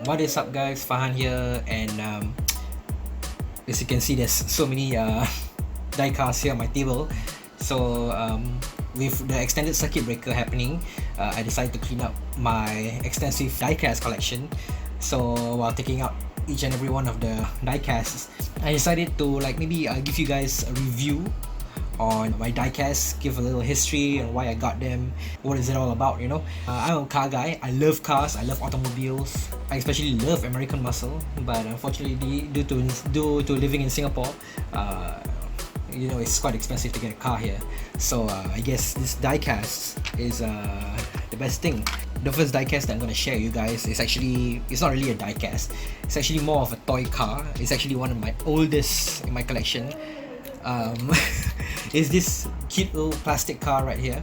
What is up, guys? Fahan here, and as you can see, there's so many die casts here on my table. So with the extended circuit breaker happening, I decided to clean up my extensive die-cast collection. So while taking out each and every one of the die-casts, I decided to maybe give you guys a review on my die-casts, give a little history and why I got them, what is it all about, you know. I'm a car guy, I love cars, I love automobiles, I especially love American muscle, but unfortunately due to living in Singapore, you know, it's quite expensive to get a car here. So I guess this die-cast is the best thing. The first die-cast that I'm going to share with you guys is actually, it's not really a die-cast, it's actually more of a toy car. It's actually one of my oldest in my collection. Is this cute little plastic car right here.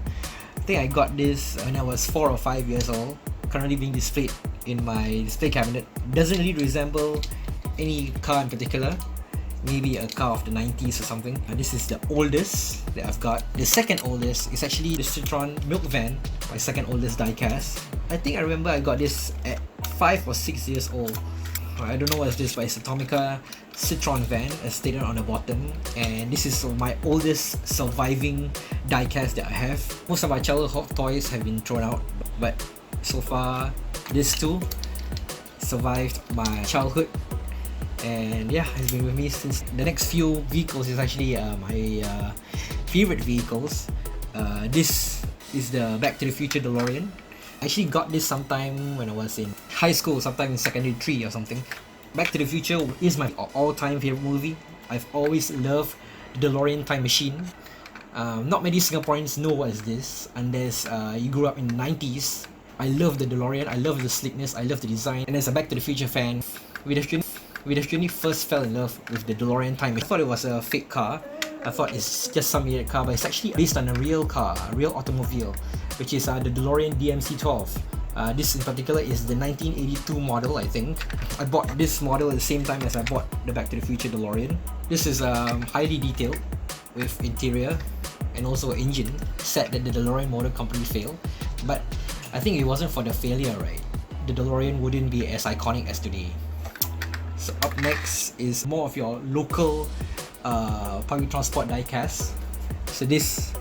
I think I got this when I was 4 or 5 years old, currently being displayed in my display cabinet. Doesn't really resemble any car in particular, maybe a car of the 90s or something. This is the oldest that I've got. The second oldest is actually the Citroen Milk Van, my second oldest die-cast. I think I remember I got this at 5 or 6 years old. I don't know what is this, but it's a Tomica Citroen van as stated on the bottom, and this is my oldest surviving die-cast that I have. Most of my childhood hot toys have been thrown out, but so far this two survived my childhood, and yeah, it's been with me since. The next few vehicles is actually my favorite vehicles. This is the Back to the Future DeLorean. I actually got this sometime when I was in high school, sometime in secondary 3 or something. Back to the Future is my all-time favorite movie. I've always loved the DeLorean time machine. Not many Singaporeans know what is this unless you grew up in the 90s. I love the DeLorean, I love the sleekness, I love the design. And as a Back to the Future fan, we definitely first fell in love with the DeLorean time machine. I thought it was a fake car. I thought it's just some weird car, but it's actually based on a real car, a real automobile, which is the DeLorean DMC-12. This in particular is the 1982 model, I think. I bought this model at the same time as I bought the Back to the Future DeLorean. This is highly detailed with interior and also engine. Sad that the DeLorean Motor Company failed, but I think it wasn't for the failure, right? The DeLorean wouldn't be as iconic as today. So up next is more of your local public transport die-cast. So this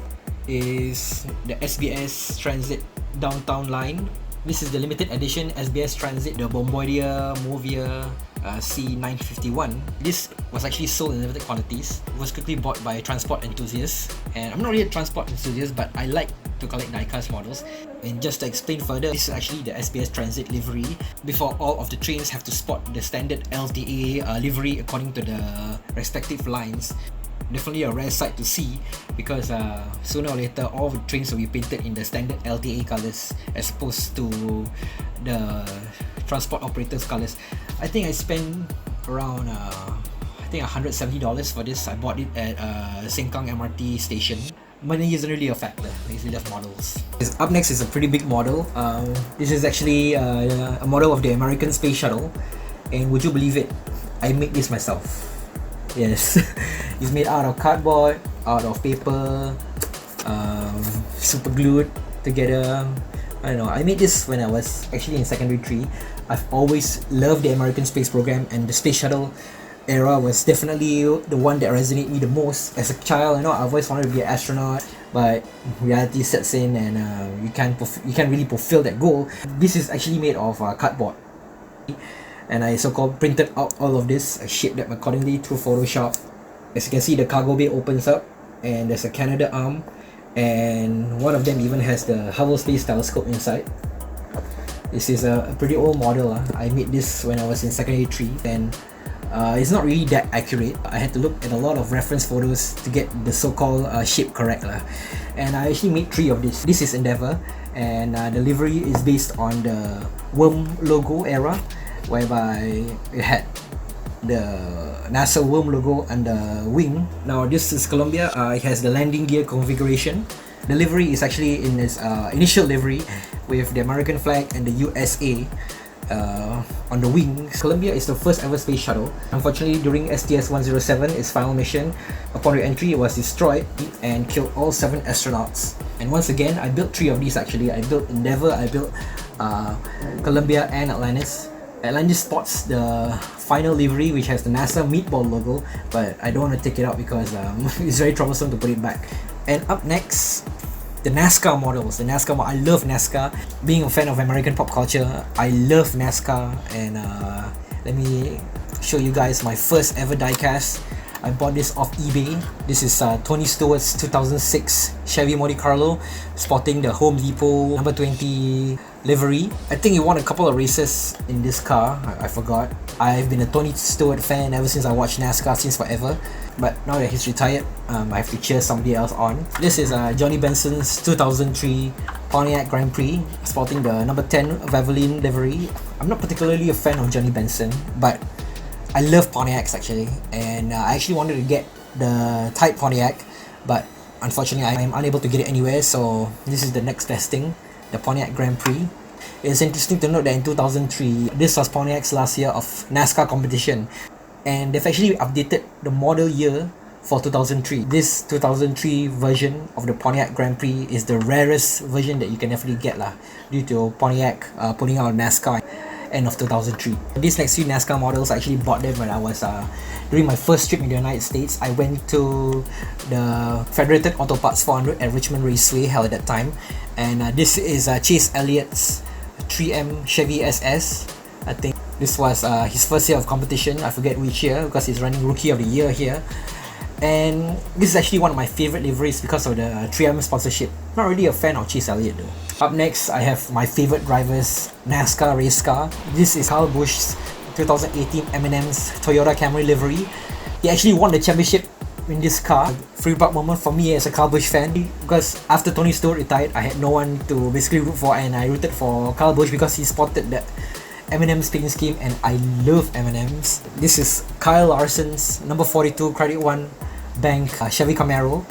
is the SBS Transit Downtown Line. This is the limited edition SBS Transit, the Bombardier Movia C951. This was actually sold in limited quantities. It was quickly bought by transport enthusiasts, and I'm not really a transport enthusiast, but I like to collect die-cast models. And just to explain further, this is actually the SBS Transit livery. Before, all of the trains have to spot the standard LTA livery according to the respective lines. Definitely a rare sight to see, because sooner or later all the trains will be painted in the standard LTA colours as opposed to the transport operators colours. I think I spent around $170 for this. I bought it at Sengkang MRT station. Money isn't really a factor, it's really just models. Up next is a pretty big model. This is actually a model of the American Space Shuttle, and would you believe it, I made this myself. Yes, it's made out of cardboard, out of paper, super glued together. I don't know, I made this when I was actually in secondary 3. I've always loved the American space program, and the space shuttle era was definitely the one that resonated me the most. As a child, you know, I've always wanted to be an astronaut, but reality sets in, and you can't really fulfill that goal. This is actually made of cardboard, and I so-called printed out all of this. I shaped them accordingly through Photoshop. As you can see, the cargo bay opens up, and there's a Canada arm, and one of them even has the Hubble Space Telescope inside. This is a pretty old model. I made this when I was in secondary 3, and it's not really that accurate. I had to look at a lot of reference photos to get the so-called shape correct. And I actually made 3 of this. This is Endeavour, and the livery is based on the worm logo era, whereby it had the NASA worm logo on the wing. Now this is Columbia. It has the landing gear configuration. The livery is actually in its initial livery with the American flag and the USA on the wings. Columbia is the first ever space shuttle. Unfortunately, during STS-107, its final mission, upon re-entry, it was destroyed and killed all 7 astronauts. And once again, I built 3 of these actually. I built Endeavour, I built Columbia and Atlantis. Atlantis spots the final livery, which has the NASA meatball logo, but I don't want to take it out because it's very troublesome to put it back. And up next, the NASCAR models. I love NASCAR. Being a fan of American pop culture, I love NASCAR. And let me show you guys my first ever diecast. I bought this off eBay. This is Tony Stewart's 2006 Chevy Monte Carlo, sporting the Home Depot number 20 livery. I think he won a couple of races in this car. I forgot. I've been a Tony Stewart fan ever since I watched NASCAR since forever. But now that he's retired, I have to cheer somebody else on. This is Johnny Benson's 2003 Pontiac Grand Prix, sporting the number 10 Valvoline livery. I'm not particularly a fan of Johnny Benson, but I love Pontiacs actually, and I actually wanted to get the Type Pontiac, but unfortunately I am unable to get it anywhere, so this is the next testing, the Pontiac Grand Prix. It's interesting to note that in 2003, this was Pontiac's last year of NASCAR competition, and they've actually updated the model year for 2003. This 2003 version of the Pontiac Grand Prix is the rarest version that you can definitely get lah, due to Pontiac putting out NASCAR end of 2003. These next few NASCAR models, I actually bought them when I was during my first trip in the United States. I went to the Federated Auto Parts 400 at Richmond Raceway held at that time, and this is Chase Elliott's 3M Chevy SS. I think this was his first year of competition. I forget which year because he's running Rookie of the Year here. And this is actually one of my favorite liveries because of the 3M sponsorship. Not really a fan of Chase Elliott though. Up next, I have my favorite driver's NASCAR race car. This is Kyle Busch's 2018 M&M's Toyota Camry livery. He actually won the championship in this car. Free part moment for me as a Kyle Busch fan, because after Tony Stewart retired, I had no one to basically root for, and I rooted for Kyle Busch because he spotted that M&M's paint scheme, and I love M&M's. This is Kyle Larson's number 42 Credit One Bank Chevy Camaro.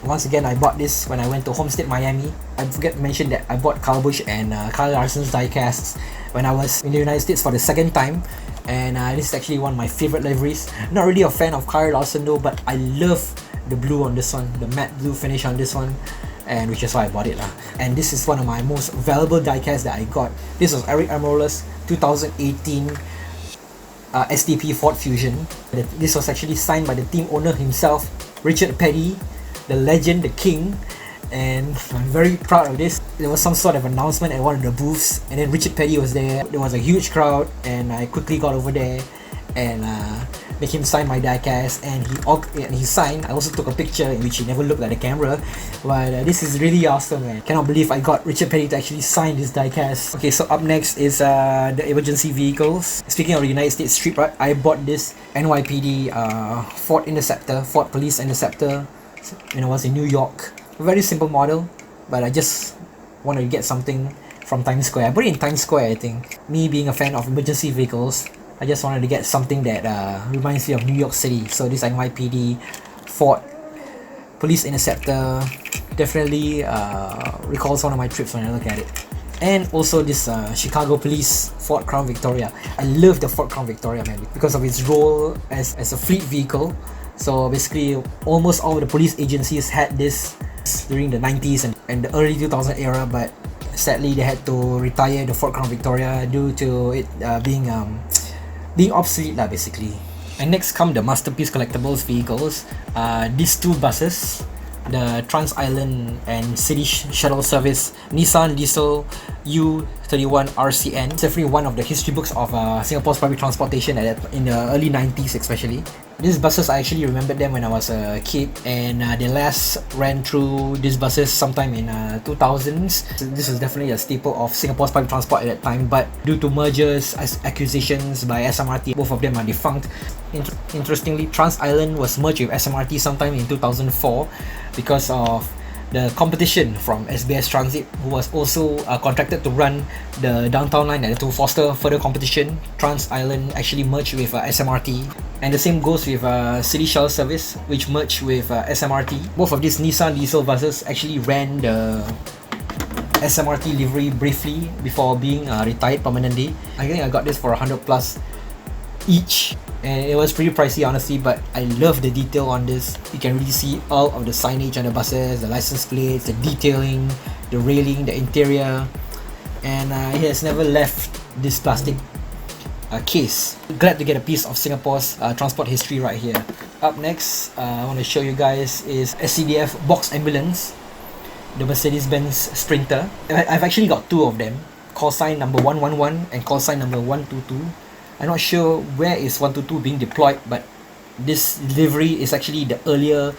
Once again, I bought this when I went to Homestead, Miami. I forget to mention that I bought Kyle Busch and Kyle Larson's diecasts when I was in the United States for the second time. And this is actually one of my favorite liveries. Not really a fan of Kyle Larson though, but I love the blue on this one, the matte blue finish on this one, and which is why I bought it lah. And this is one of my most valuable diecasts that I got. This was Eric Almirola's 2018 STP Ford Fusion. This was actually signed by the team owner himself, Richard Petty, the legend, the king, and I'm very proud of this. There was some sort of announcement at one of the booths, and then Richard Petty was there. There was a huge crowd, and I quickly got over there and make him sign my diecast, and he signed. I also took a picture in which he never looked at the camera, but this is really awesome, man. Cannot believe I got Richard Petty to actually sign this diecast. Okay, so up next is the emergency vehicles. Speaking of the United States Street Rod, I bought this NYPD Ford Interceptor, Ford Police Interceptor when I was in New York. A very simple model, but I just wanted to get something from Times Square. I put it in Times Square, I think. Me being a fan of emergency vehicles, I just wanted to get something that reminds me of New York City. So this NYPD Ford Police Interceptor definitely recalls one of my trips when I look at it. And also this Chicago Police Ford Crown Victoria. I love the Ford Crown Victoria, man, because of its role as a fleet vehicle. So basically almost all of the police agencies had this during the 90s and the early 2000 era, but sadly they had to retire the Ford Crown Victoria due to it being obsolete lah, basically. And next come the Masterpiece Collectibles vehicles. These two buses, the Trans Island and City Shuttle Service Nissan Diesel U31 RCN. It's definitely one of the history books of Singapore's public transportation in the early 90s especially. These buses, I actually remembered them when I was a kid, and they last ran through these buses sometime in 2000s. So this was definitely a staple of Singapore's public transport at that time, but due to mergers, acquisitions by SMRT, both of them are defunct. Interestingly, Trans Island was merged with SMRT sometime in 2004 because of the competition from SBS Transit, who was also contracted to run the downtown line, and to foster further competition, Trans Island actually merged with SMRT. And the same goes with City Shuttle Service, which merged with SMRT. Both of these Nissan diesel buses actually ran the SMRT livery briefly before being retired permanently. I think I got this for 100 plus each, and it was pretty pricey honestly, but I love the detail on this. You can really see all of the signage on the buses, the license plates, the detailing, the railing, the interior, and it has never left this plastic case. Glad to get a piece of Singapore's transport history right here. Up next, I want to show you guys is SCDF box ambulance, the Mercedes-Benz Sprinter. I've actually got two of them, call sign number 111 and call sign number 122. I'm not sure where is 122 being deployed, but this livery is actually the earlier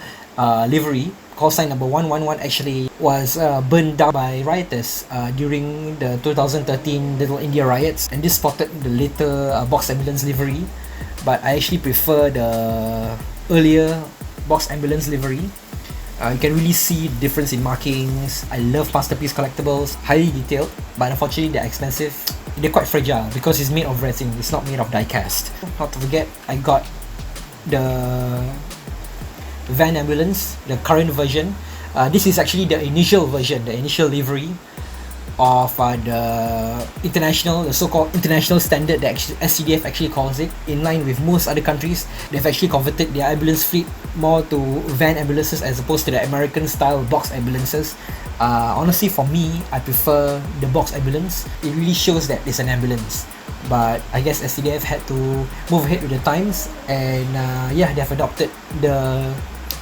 livery. Call sign number 111 actually was burned down by rioters during the 2013 Little India riots, and this spotted the later box ambulance livery, but I actually prefer the earlier box ambulance livery. You can really see the difference in markings. I love Masterpiece Collectibles, highly detailed, but unfortunately they're expensive. They're quite fragile because it's made of resin, it's not made of die cast. Not to forget, I got the van ambulance, the current version. This is actually the initial version, the initial livery of the so-called international standard that SCDF actually calls it. In line with most other countries, they've actually converted their ambulance fleet more to van ambulances as opposed to the American style box ambulances. Honestly, for me, I prefer the box ambulance. It really shows that it's an ambulance. But I guess SCDF had to move ahead with the times, and yeah, they've adopted the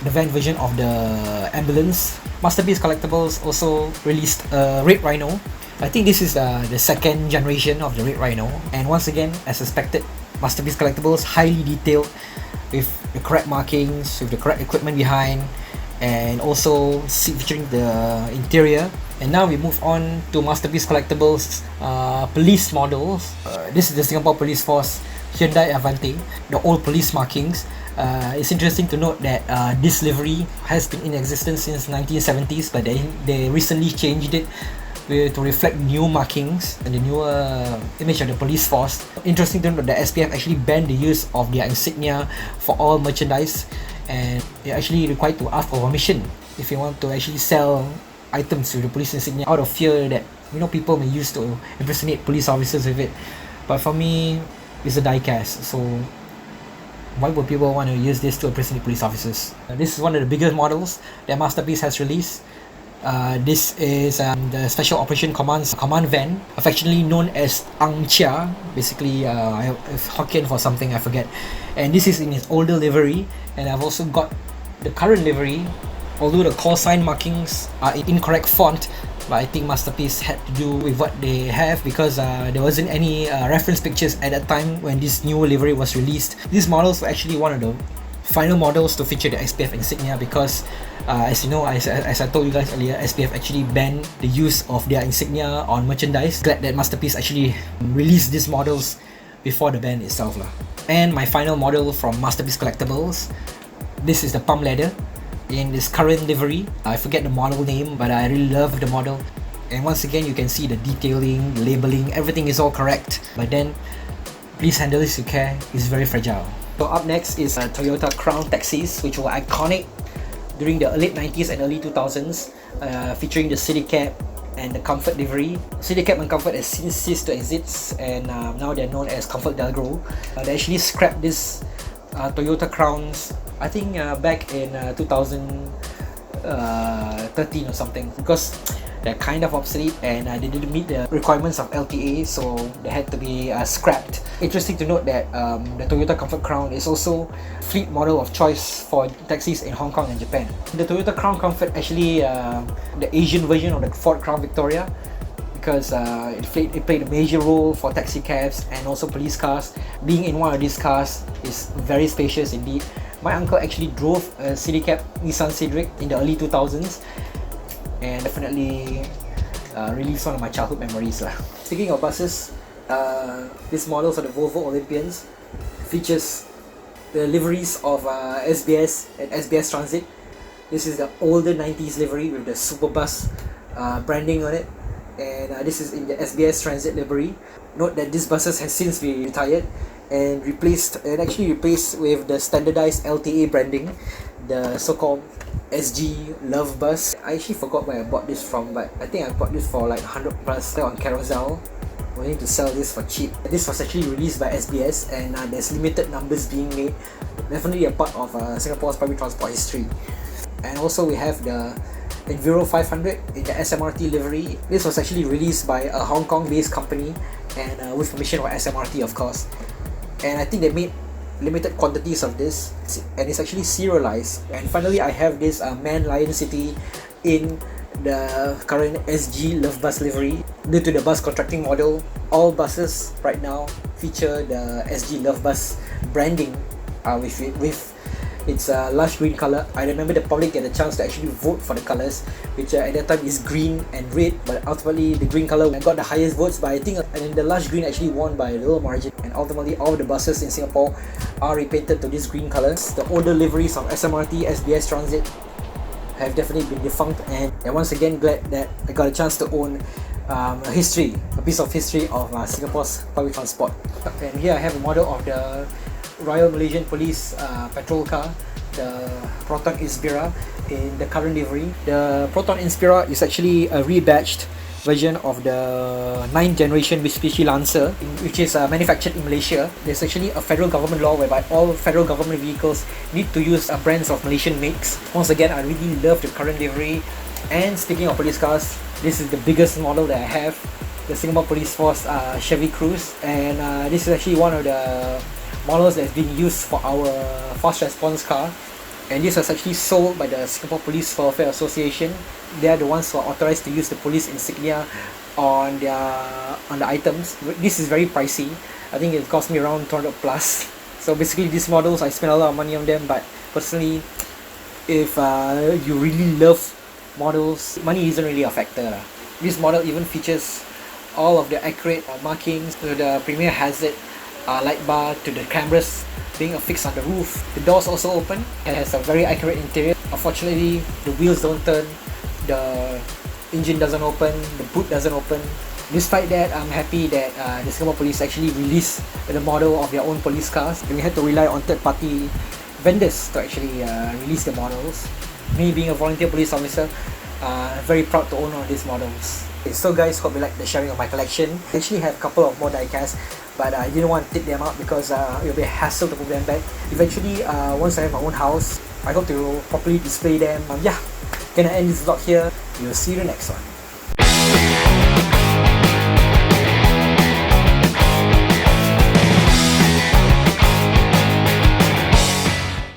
van version of the ambulance. Masterpiece Collectibles also released a Red Rhino. I think this is the second generation of the Red Rhino, and once again, as expected, Masterpiece Collectibles highly detailed with the correct markings, with the correct equipment behind, and also featuring the interior. And now we move on to Masterpiece Collectibles police models. This is the Singapore Police Force Hyundai Avante, the old police markings. It's interesting to note that this livery has been in existence since 1970s, but they recently changed it to reflect new markings and the newer image of the police force. Interesting to note that SPF actually banned the use of their insignia for all merchandise, and you're actually required to ask for permission if you want to actually sell items with the police insignia, out of fear that people may use to impersonate police officers with it. But for me, it's a die cast, so why would people want to use this to impersonate police officers? This is one of the biggest models that Masterpiece has released. This is the Special Operation Command's command van, affectionately known as Ang Chia. Basically, Hokkien for something, I forget. And this is in its older livery, and I've also got the current livery. Although the call sign markings are in incorrect font, but I think Masterpiece had to do with what they have, because there wasn't any reference pictures at that time when this new livery was released. These models were actually one of the final models to feature the SPF insignia, because as you know, as I told you guys earlier, SPF actually banned the use of their insignia on merchandise. Glad that Masterpiece actually released these models before the ban itself lah. And my final model from Masterpiece Collectibles, this is the pump ladder in this current livery. I forget the model name, but I really love the model. And once again, you can see the detailing, the labeling, everything is all correct. But then, please handle this with care, it's very fragile. So up next is Toyota Crown taxis, which were iconic during the late 90s and early 2000s, featuring the City Cab and the Comfort livery. City Cab and Comfort has since ceased to exist, and now they're known as Comfort Delgro. They actually scrapped this Toyota Crowns, I think back in 2013 or something, because they're kind of obsolete and they didn't meet the requirements of LTA, so they had to be scrapped. Interesting to note that the Toyota Comfort Crown is also fleet model of choice for taxis in Hong Kong and Japan. The Toyota Crown Comfort actually the Asian version of the Ford Crown Victoria, because it played a major role for taxi cabs and also police cars. Being in one of these cars is very spacious indeed. My uncle actually drove a City Cab Nissan Cedric in the early 2000s, and definitely relieves one of my childhood memories. Speaking of buses, this model for the Volvo Olympians features the liveries of SBS and SBS Transit. This is the older 90s livery with the Superbus branding on it, and this is in the SBS Transit livery. Note that these buses has since been retired and replaced with the standardized LTA branding, the so-called SG Love Bus. I actually forgot where I bought this from, but I think I bought this for like 100 plus on Carousel. We need to sell this for cheap. This was actually released by SBS, and there's limited numbers being made. Definitely a part of Singapore's public transport history. And also we have the Enviro 500 in the SMRT livery. This was actually released by a Hong Kong based company, and with permission of SMRT of course. and I think they made limited quantities of this, and it's actually serialized. And finally, I have this Man Lion City in the current SG Love Bus livery. Due to the bus contracting model, all buses right now feature the SG Love Bus branding with its lush green color. I remember the public get a chance to actually vote for the colors, which at that time is green and red, but ultimately the green color got the highest votes. But I think the lush green actually won by a little margin, and ultimately all of the buses in Singapore are repainted to this green colors. The older liveries of SMRT, SBS Transit have definitely been defunct, and once again glad that I got a chance to own a piece of history of Singapore's public transport. And here I have a model of the Royal Malaysian Police patrol car, the Proton Inspira, in the current livery. The Proton Inspira is actually a rebadged version of the 9th generation Mitsubishi Lancer, which is manufactured in Malaysia. There's actually a federal government law whereby all federal government vehicles need to use brands of Malaysian makes. Once again, I really love the current livery. And speaking of police cars, this is the biggest model that I have, the Singapore Police Force Chevy Cruze, and this is actually one of the models that's being used for our fast response car. And this was actually sold by the Singapore Police Welfare Association. They are the ones who are authorized to use the police insignia on the items. This is very pricey. I think it cost me around 200 plus. So basically these models, I spent a lot of money on them, but personally, if you really love models, money isn't really a factor. This model even features all of the accurate markings to the premier hazard light bar, to the cameras being affixed on the roof. The doors also open. It has a very accurate interior. Unfortunately, the wheels don't turn, the engine doesn't open, the boot doesn't open. Despite that, I'm happy that the Singapore Police actually released the model of their own police cars, and we had to rely on third-party vendors to actually release the models. Me being a volunteer police officer, very proud to own all these models. Okay, so guys, hope you like the sharing of my collection. I actually have a couple of more diecasts, but I didn't want to take them out because it will be a hassle to put them back. Eventually, once I have my own house, I hope to properly display them. Yeah, gonna end this vlog here. We'll see you in the next one.